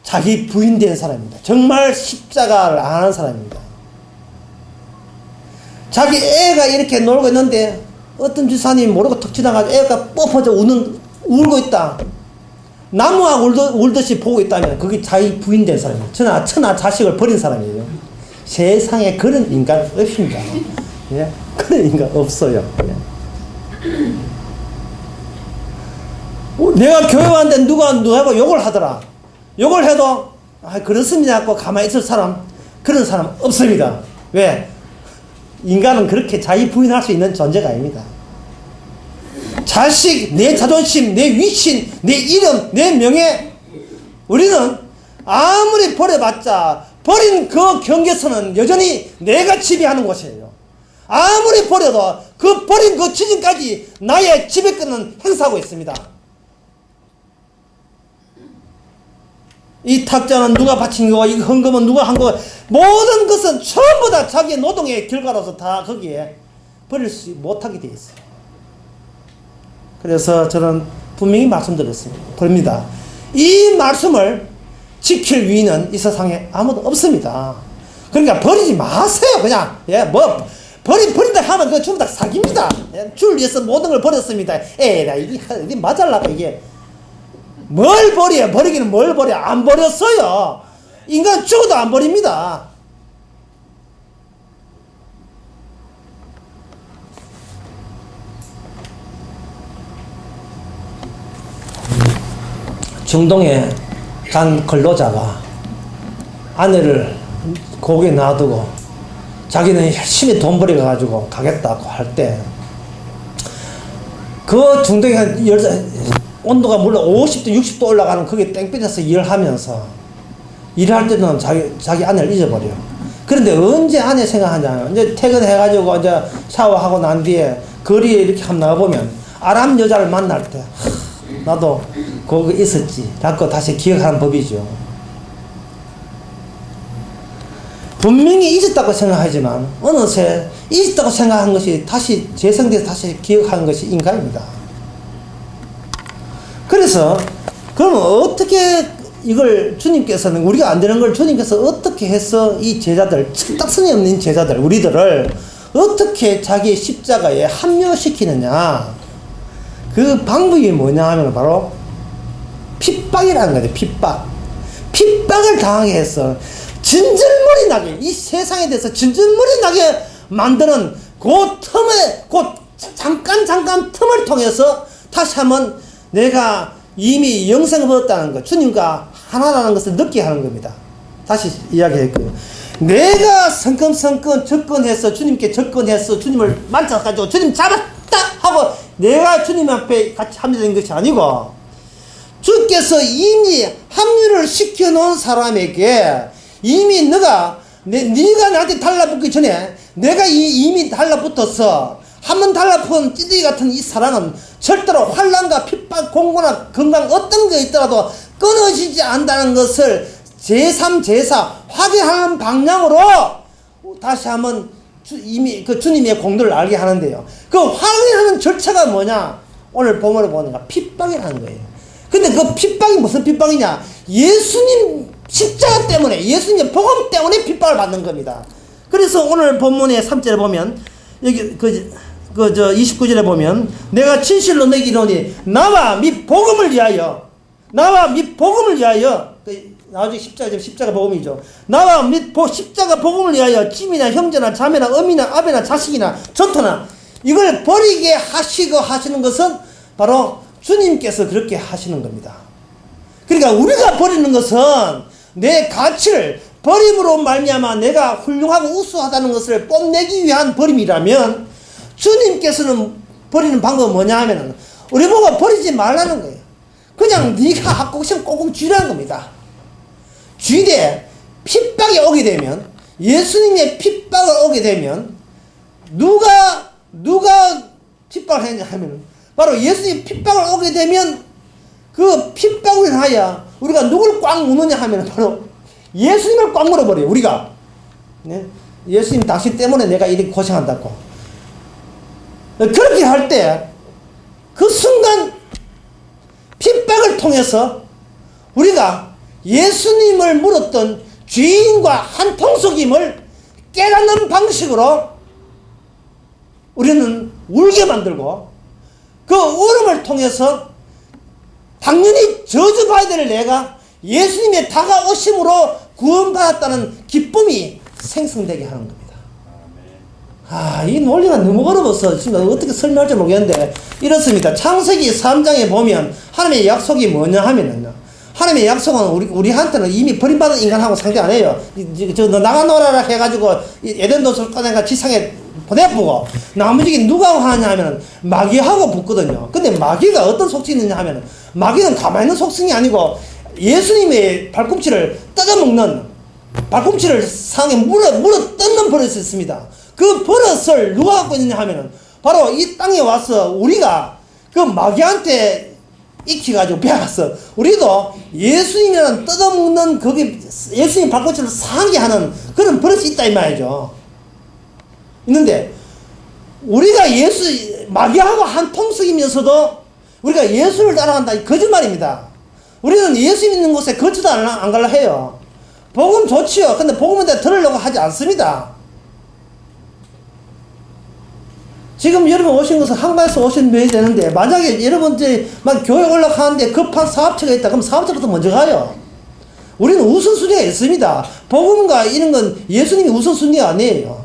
자기 부인 된 사람입니다. 정말 십자가를 안 하는 사람입니다. 자기 애가 이렇게 놀고 있는데 어떤 집사님이 모르고 턱 지나가지고 애가 뻗어져 울고 있다. 나무와 울듯이 보고 있다면 그게 자기 부인된 사람이에요. 천하 자식을 버린 사람이에요. 세상에 그런 인간 없습니다. 예? 그런 인간 없어요. 예. 내가 교회 왔는데 누가 욕을 하더라. 욕을 해도 그렇습니다 하고 가만히 있을 사람, 그런 사람 없습니다. 왜? 인간은 그렇게 자기 부인할 수 있는 존재가 아닙니다. 자식, 내 자존심, 내 위신, 내 이름, 내 명예, 우리는 아무리 버려봤자 버린 그 경계선은 여전히 내가 지배하는 곳이에요. 아무리 버려도 그 버린 그 지점까지 나의 지배권은 행사하고 있습니다. 이 탁자는 누가 바친 거고, 이 헌금은 누가 한 거고, 모든 것은 전부 다 자기의 노동의 결과로서 다 거기에 버릴 수 못하게 되어 있어요. 그래서 저는 분명히 말씀드립니다. 이 말씀을 지킬 위인은 이 세상에 아무도 없습니다. 그러니까 버리지 마세요. 그냥 버린다 하면 그거 전부 다 사기입니다. 줄 위해서 모든 걸 버렸습니다. 에라 이게 맞을라고 이게 뭘 버려? 버리기는 뭘 버려? 안 버렸어요. 인간 죽어도 안 버립니다. 중동에 간 근로자가 아내를 고국에 놔두고 자기는 열심히 돈 벌여가지고 가겠다고 할 때 그 중동에 온도가 물론 50도 60도 올라가는 거기 땡볕에서 일하면서 일할 때는 자기 아내를 잊어버려. 그런데 언제 아내 생각하냐면 이제 퇴근해가지고 이제 샤워하고 난 뒤에 거리에 이렇게 한번 나가보면 아람 여자를 만날 때 나도 거기 있었지 라고 다시 기억하는 법이죠. 분명히 잊었다고 생각하지만 어느새 잊었다고 생각한 것이 다시 재생돼서 다시 기억하는 것이 인간입니다. 그래서 그러면 어떻게 이걸 주님께서는 우리가 안 되는 걸 주님께서 어떻게 해서 이 제자들, 딱선이 없는 제자들, 우리들을 어떻게 자기의 십자가에 합류시키느냐, 그 방법이 뭐냐 하면 바로 핍박이라는 거죠. 핍박을 당하게 해서 진절머리 나게, 이 세상에 대해서 진절머리 나게 만드는 그 틈에, 그 잠깐 틈을 통해서 다시 한번 내가 이미 영생을 얻었다는 것, 주님과 하나라는 것을 느끼게 하는 겁니다. 다시 이야기할게요. 내가 성큼성큼 접근해서 주님께 접근해서 주님을 만져가지고 주님 잡았다 하고 내가 주님 앞에 같이 합류된 것이 아니고 주께서 이미 합류를 시켜놓은 사람에게 이미 네가 나한테 달라붙기 전에 내가 이미 달라붙어서 한번 달라붙은 찌들이 같은 이 사랑은 절대로 환난과 핍박, 공고나 건강 어떤 게 있더라도 끊어지지 않는다는 것을 제3, 제4 확인하는 방향으로 다시 한번 이미 그 주님의 공도를 알게 하는데요. 그 확인하는 절차가 뭐냐? 오늘 본문을 보니까 핍박이라는 거예요. 근데 그 핍박이 무슨 핍박이냐? 예수님 십자가 때문에, 예수님의 복음 때문에 핍박을 받는 겁니다. 그래서 오늘 본문의 3절에 보면 여기 29절에 보면 내가 진실로 너에게 이르노니 나와 및 복음을 위하여 나중에 십자가 복음이죠. 나와 및 십자가 복음을 위하여 집이나 형제나 자매나 어미나 아베나 자식이나 전토나 이걸 버리게 하시고 하시는 것은 바로 주님께서 그렇게 하시는 겁니다. 그러니까 우리가 버리는 것은 내 가치를 버림으로 말미암아 내가 훌륭하고 우수하다는 것을 뽐내기 위한 버림이라면 주님께서는 버리는 방법은 뭐냐 하면은 우리 보고 버리지 말라는 거예요. 그냥 네가 갖고 있으면 꽁꽁 쥐라는 겁니다. 쥐되 핍박이 오게 되면, 예수님의 핍박을 오게 되면 누가 핍박을 했냐 하면 바로 예수님의 핍박을 오게 되면 그 핍박을 인하여 우리가 누굴 꽉 무느냐 하면 바로 예수님을 꽉 물어버려요. 우리가 네? 예수님 당신 때문에 내가 이렇게 고생한다고. 그렇게 할 때 그 순간 핍박을 통해서 우리가 예수님을 물었던 죄인과 한 통속임을 깨닫는 방식으로 우리는 울게 만들고 그 울음을 통해서 당연히 저주받아야 될 내가 예수님의 다가오심으로 구원받았다는 기쁨이 생성되게 하는 겁니다. 이 논리가 너무 어려워서 지금 어떻게 설명할지 모르겠는데 이렇습니다. 창세기 3장에 보면 하나님의 약속이 뭐냐 하면은요, 하나님의 약속은 우리한테는 이미 버림받은 인간하고 상대 안 해요. 너 나가 놀아라 해가지고 에덴 동산에가 지상에 보내보고 나머지 누가 하느냐 하면 마귀하고 붙거든요. 근데 마귀가 어떤 속성이 있느냐 하면 마귀는 가만히 있는 속성이 아니고 예수님의 발꿈치를 뜯어먹는, 발꿈치를 상에 물어 뜯는 버릇이 있습니다. 그 버릇을 누가 갖고 있느냐 하면은 바로 이 땅에 와서 우리가 그 마귀한테 익혀가지고 배워서 우리도 예수님이라는 뜯어먹는 거기 예수님 발꿈치를 상하게 하는 그런 버릇이 있다 이 말이죠. 있는데 우리가 마귀하고 한 통속이면서도 우리가 예수를 따라간다 이 거짓말입니다. 우리는 예수 믿는 곳에 거쳐도 안 갈라 해요. 복음 좋지요. 근데 복음한테 들으려고 하지 않습니다. 지금 여러분 오신 것은 한가에서 오신 분이 되는데 만약에 여러분들이 막 교회 올라가는데 급한 사업체가 있다 그럼 사업체부터 먼저 가요. 우리는 우선순위가 있습니다. 복음과 이런 건 예수님이 우선순위가 아니에요.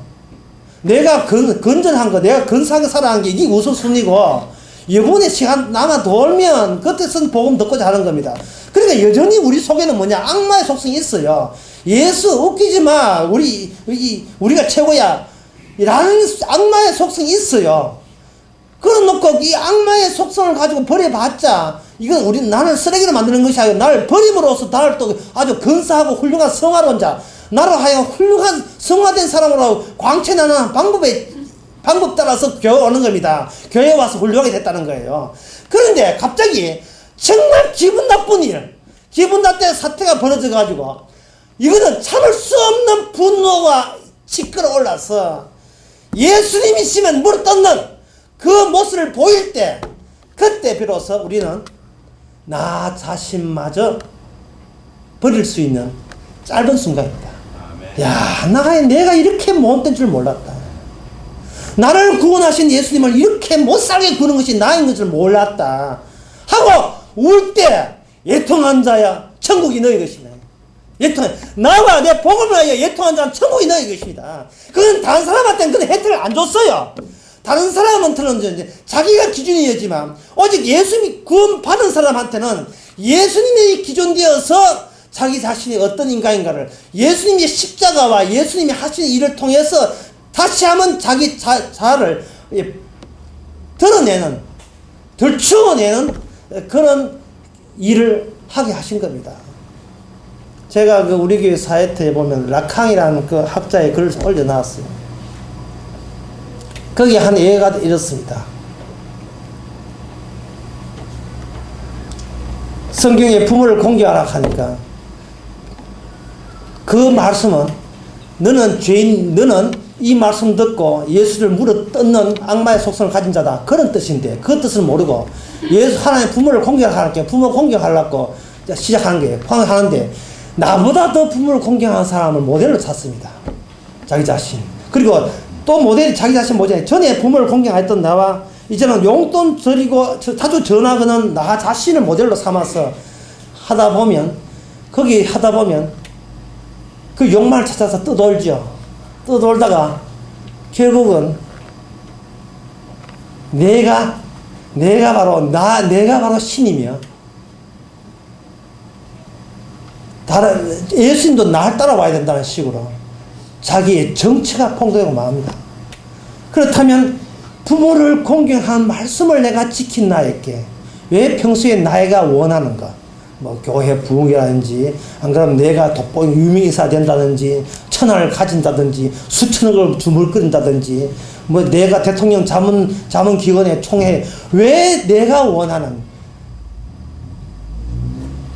내가 건전한 거, 내가 근사하게 살아가는 게 이게 우선순위고 이번에 시간 남아 돌면 그때선 복음 듣고자 하는 겁니다. 그러니까 여전히 우리 속에는 뭐냐, 악마의 속성이 있어요. 예수 웃기지 마, 우리가 최고야 라는 악마의 속성이 있어요. 그래놓고 이 악마의 속성을 가지고 버려봤자 이건 나를 쓰레기로 만드는 것이 아니고 나를 버림으로써 나를 또 아주 근사하고 훌륭한 성화론자, 나로 하여금 훌륭한 성화된 사람으로 광채나는 방법 따라서 교회 오는 겁니다. 교회에 와서 훌륭하게 됐다는 거예요. 그런데 갑자기 정말 기분 나쁜 사태가 벌어져가지고 이거는 참을 수 없는 분노가 치끌어 올라서 예수님이시면 무릎 떴는 그 모습을 보일 때 그때 비로소 우리는 나 자신마저 버릴 수 있는 짧은 순간입니다. 야, 내가 이렇게 못된 줄 몰랐다. 나를 구원하신 예수님을 이렇게 못살게 구는 것이 나인 것을 몰랐다 하고 울 때 예통한 자야 천국이 너희 것이네. 나와 내 복음을 하여 예통한 자는 천국이 너희 것입니다. 그건 다른 사람한테는 그런 혜택을 안 줬어요. 다른 사람한테는 이제 자기가 기준이었지만 오직 예수님이 구원 받은 사람한테는 예수님이 기준되어서 자기 자신이 어떤 인간인가를 예수님의 십자가와 예수님이 하신 일을 통해서 다시 한번 자기 자아를 드러내는, 들추어내는 그런 일을 하게 하신 겁니다. 제가 우리 교회 사이트에 보면 라캉이라는 그 학자의 글을 올려놨어요. 거기 한 예가 이렇습니다. 성경에 부모를 공경하라 하니까 그 말씀은 너는 이 말씀 듣고 예수를 물어 뜯는 악마의 속성을 가진 자다. 그런 뜻인데 그 뜻을 모르고 하나님 부모를 공경하라고 부모 공경하려고 시작하는 거예요. 하는데 나보다 더 부모를 공경하는 사람을 모델로 찾습니다. 자기 자신. 그리고 또 모델이 자기 자신 뭐냐. 전에 부모를 공경했던 나와 이제는 용돈 드리고 자주 전화하는 나 자신을 모델로 삼아서 하다 보면 그 욕망을 찾아서 떠돌죠. 떠돌다가 결국은 내가 바로 신이며 예수님도 날 따라와야 된다는 식으로 자기의 정체가 폭로되고 맙니다. 그렇다면 부모를 공경한 말씀을 내가 지킨 나에게 왜 평소에 나이가 원하는가? 교회 부흥이라든지 안 그러면 내가 돋보이는 유명인사 된다든지 천하를 가진다든지 수천억을 주물거린다든지 내가 대통령 자문기관의 총회 왜 내가 원하는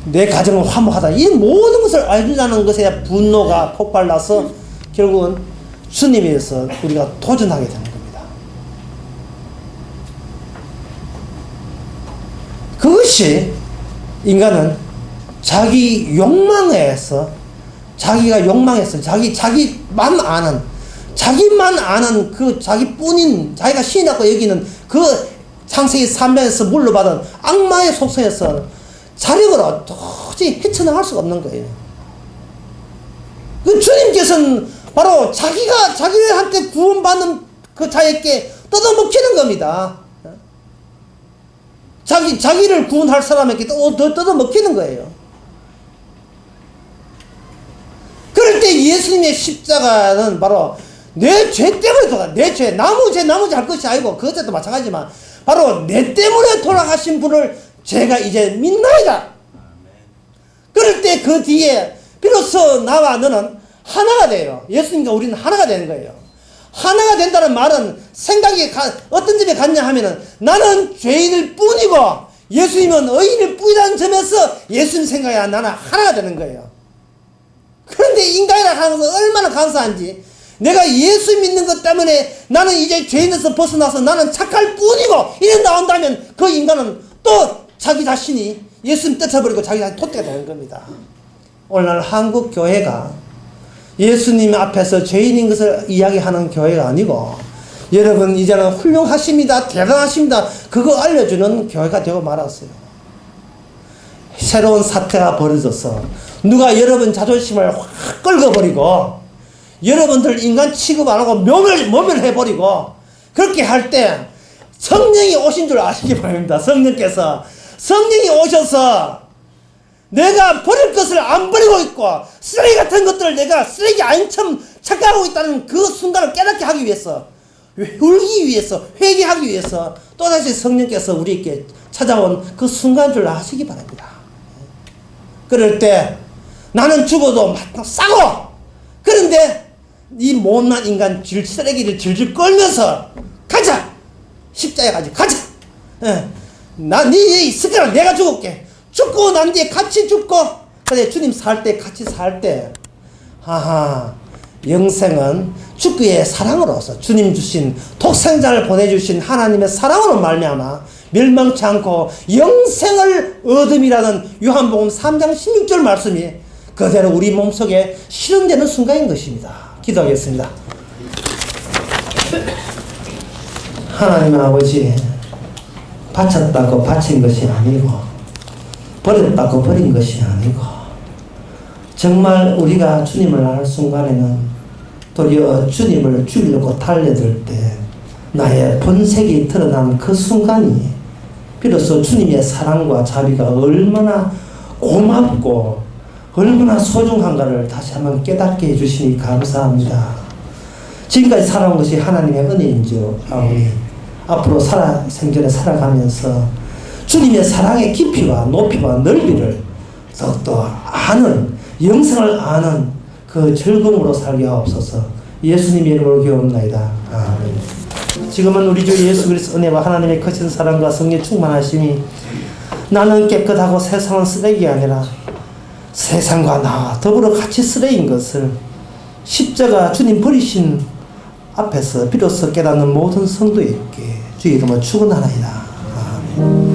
내 가정은 화목하다 이 모든 것을 알려주자는 것에 분노가 폭발나서 결국은 주님에서 우리가 도전하게 되는 겁니다. 그것이 인간은 자기 욕망에서 자기만 아는 자기만 아는 그 자기뿐인 자기가 신이라고 여기는 그 창세기 3장에서 물러받은 악마의 속성에서 자력으로 도저히 헤쳐나갈 수가 없는 거예요. 그 주님께서는 바로 자기한테 구원받는 그 자에게 뜯어먹히는 겁니다. 자기를 구원할 사람에게 뜯어먹히는 거예요. 그럴 때 예수님의 십자가는 바로 내 죄 때문에 돌아가, 내 죄, 나머지 할 것이 아니고, 그것도 마찬가지지만, 바로 내 때문에 돌아가신 분을 제가 이제 믿나이다. 그럴 때 그 뒤에, 비로소 나와 너는 하나가 돼요. 예수님과 우리는 하나가 되는 거예요. 하나가 된다는 말은 생각이 어떤 점에 갔냐 하면은, 나는 죄인일 뿐이고, 예수님은 의인일 뿐이라는 점에서 예수님 생각이 나는 하나가 되는 거예요. 그런데 인간이라 하는 것은 얼마나 감사한지, 내가 예수 믿는 것 때문에 나는 이제 죄인에서 벗어나서 나는 착할 뿐이고 이래 나온다면 그 인간은 또 자기 자신이 예수님 뜯어버리고 자기 자신이 토대가 되는 겁니다. 오늘날 한국 교회가 예수님 앞에서 죄인인 것을 이야기하는 교회가 아니고, 여러분 이제는 훌륭하십니다, 대단하십니다, 그거 알려주는 교회가 되고 말았어요. 새로운 사태가 벌어져서 누가 여러분 자존심을 확 끌어버리고 여러분들 인간 취급 안 하고 모멸해버리고 그렇게 할 때 성령이 오신 줄 아시기 바랍니다. 성령이 오셔서 내가 버릴 것을 안 버리고 있고 쓰레기 같은 것들을 내가 쓰레기 아닌처럼 착각하고 있다는 그 순간을 깨닫게 하기 위해서, 울기 위해서, 회개하기 위해서 또다시 성령께서 우리에게 찾아온 그 순간 줄 아시기 바랍니다. 그럴 때 나는 죽어도 싸고, 그런데 이 못난 인간 쓰레기를 질질 끌면서 가자, 십자가에 가자. 네 있을 거라 내가 죽을게. 죽고 난 뒤에 같이 죽고, 그래 주님 살 때 같이 살 때, 영생은 주의 사랑으로서 주님 주신 독생자를 보내주신 하나님의 사랑으로 말미암아 멸망치 않고 영생을 얻음이라는 요한복음 3장 16절 말씀이 그대로 우리 몸속에 실현되는 순간인 것입니다. 기도하겠습니다. 하나님 아버지, 바쳤다고 바친 것이 아니고 버렸다고 버린 것이 아니고, 정말 우리가 주님을 알 순간에는 도리어 주님을 죽이려고 달려들 때 나의 본색이 드러난 그 순간이 비로소 주님의 사랑과 자비가 얼마나 고맙고 얼마나 소중한가를 다시 한번 깨닫게 해주시니 감사합니다. 지금까지 살아온 것이 하나님의 은혜인 줄 아오니 앞으로 생전에 살아가면서 주님의 사랑의 깊이와 높이와 넓이를 더욱더 아는, 영생을 아는 그 즐거움으로 살게 하옵소서. 예수님의 이름으로 기도합나이다. 아멘. 지금은 우리 주 예수 그리스도 은혜와 하나님의 크신 사랑과 성령 충만하심이 나는 깨끗하고 세상은 쓰레기가 아니라 세상과 나와 더불어 같이 쓰레기인 것을 십자가 주님 버리신 앞에서 비로소 깨닫는 모든 성도에게 주의 이름으로 축원하나이다. 아멘.